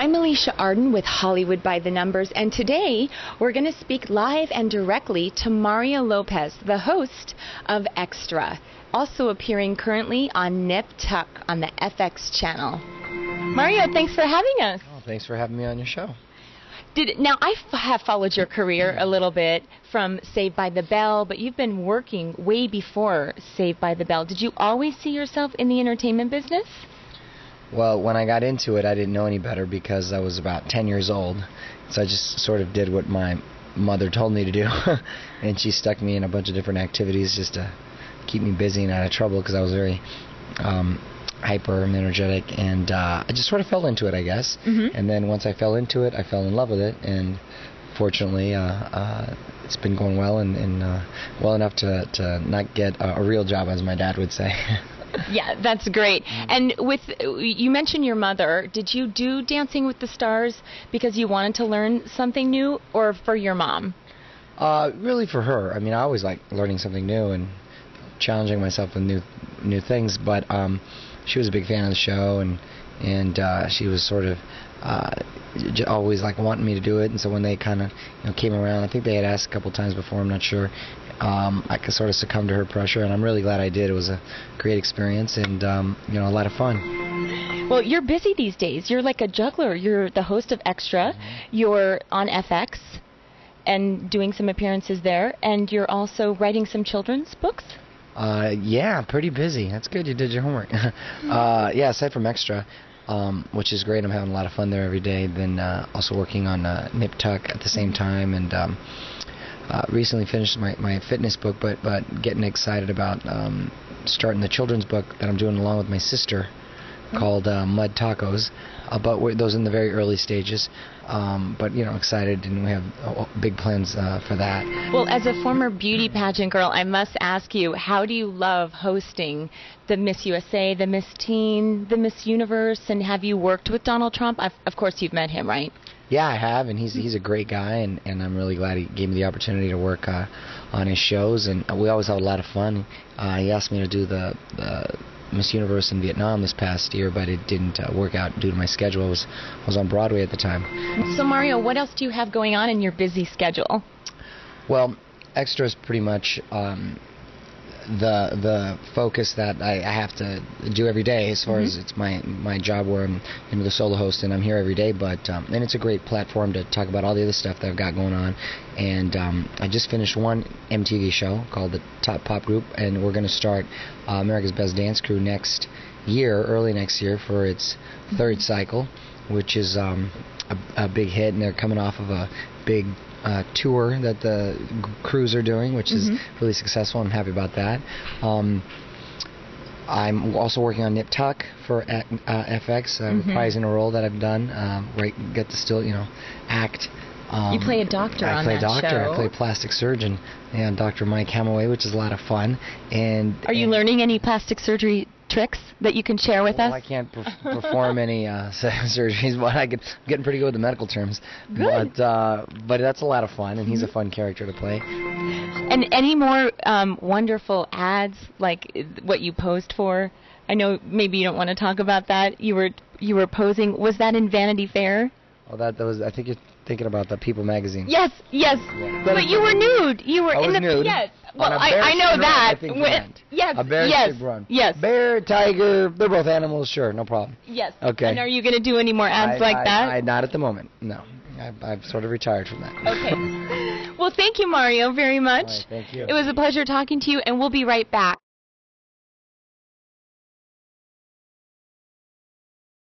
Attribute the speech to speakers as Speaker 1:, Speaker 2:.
Speaker 1: I'm Alicia Arden with Hollywood by the Numbers, and today we're going to speak live and directly to Mario Lopez, the host of Extra, also appearing currently on Nip Tuck on the FX channel. Mario, thanks for having us.
Speaker 2: Oh, thanks for having me on your show.
Speaker 1: Now, I have followed your career a little bit from Saved by the Bell, but you've been working way before Saved by the Bell. Did you always see yourself in the entertainment business?
Speaker 2: Well, when I got into it, I didn't know any better because I was about 10 years old. So I just sort of did what my mother told me to do. And she stuck me in a bunch of different activities just to keep me busy and out of trouble because I was very hyper and energetic. And I just sort of fell into it, I guess. Mm-hmm. And then once I fell into it, I fell in love with it. And fortunately, it's been going well and well enough to not get a real job, as my dad would say.
Speaker 1: Yeah, that's great. And you mentioned your mother. Did you do Dancing with the Stars because you wanted to learn something new, or for your mom?
Speaker 2: Really for her. I mean, I always like learning something new and challenging myself with new things. But she was a big fan of the show, and she was sort of always like wanting me to do it. And so when they kind of came around, I think they had asked a couple times before. I'm not sure. I could sort of succumb to her pressure, and I'm really glad I did. It was a great experience and a lot of fun.
Speaker 1: Well, you're busy these days. You're like a juggler. You're the host of Extra. Mm-hmm. You're on FX and doing some appearances there, and you're also writing some children's books?
Speaker 2: Yeah, pretty busy. That's good. You did your homework. Yeah, aside from Extra, which is great. I'm having a lot of fun there every day. Then also working on Nip Tuck at the same time, and recently finished my fitness book, but getting excited about starting the children's book that I'm doing along with my sister called Mud Tacos. But those in the very early stages. But excited, and we have big plans for that.
Speaker 1: Well, as a former beauty pageant girl, I must ask you, how do you love hosting the Miss USA, the Miss Teen, the Miss Universe, and have you worked with Donald Trump? Of course, you've met him, right?
Speaker 2: Yeah, I have, and he's a great guy, and I'm really glad he gave me the opportunity to work on his shows, and we always have a lot of fun. He asked me to do the Miss Universe in Vietnam this past year, but it didn't work out due to my schedule. I was on Broadway at the time.
Speaker 1: So, Mario, what else do you have going on in your busy schedule?
Speaker 2: Well, Extra is pretty much the focus that I have to do every day, as far as it's my job where I'm the solo host and I'm here every day. But and it's a great platform to talk about all the other stuff that I've got going on. And I just finished one MTV show called the Top Pop Group, and we're going to start America's Best Dance Crew next year, early next year, for its third cycle, which is a big hit, and they're coming off of a big tour that the crews are doing, which is really successful. I'm happy about that. I'm also working on Nip Tuck for FX, reprising a role that I've done, where I get to still, act.
Speaker 1: You play a doctor on that show.
Speaker 2: I play a doctor. I play a plastic surgeon, and Dr. Mike Hamaway, which is a lot of fun. Are
Speaker 1: you learning any plastic surgery tricks that you can share with us?
Speaker 2: I can't perform any surgeries, but I'm getting pretty good with the medical terms.
Speaker 1: Good.
Speaker 2: But that's a lot of fun, and he's a fun character to play.
Speaker 1: And any more wonderful ads like what you posed for? I know maybe you don't want to talk about that. You were posing. Was that in Vanity Fair?
Speaker 2: Oh, that was. I think you're thinking about the People magazine.
Speaker 1: Yes. Yeah. But you were nude. You were in the
Speaker 2: nude.
Speaker 1: Yes. Well, I know that. Yes.
Speaker 2: A bear-shaped run.
Speaker 1: Yes.
Speaker 2: Bear, tiger, they're both animals. Sure, no problem.
Speaker 1: Yes.
Speaker 2: Okay.
Speaker 1: And are you going to do any more ads like that?
Speaker 2: Not at the moment. No. I've sort of retired from that.
Speaker 1: Okay. Well, thank you, Mario, very much.
Speaker 2: All right, thank you.
Speaker 1: It was a pleasure talking to you, and we'll be right back.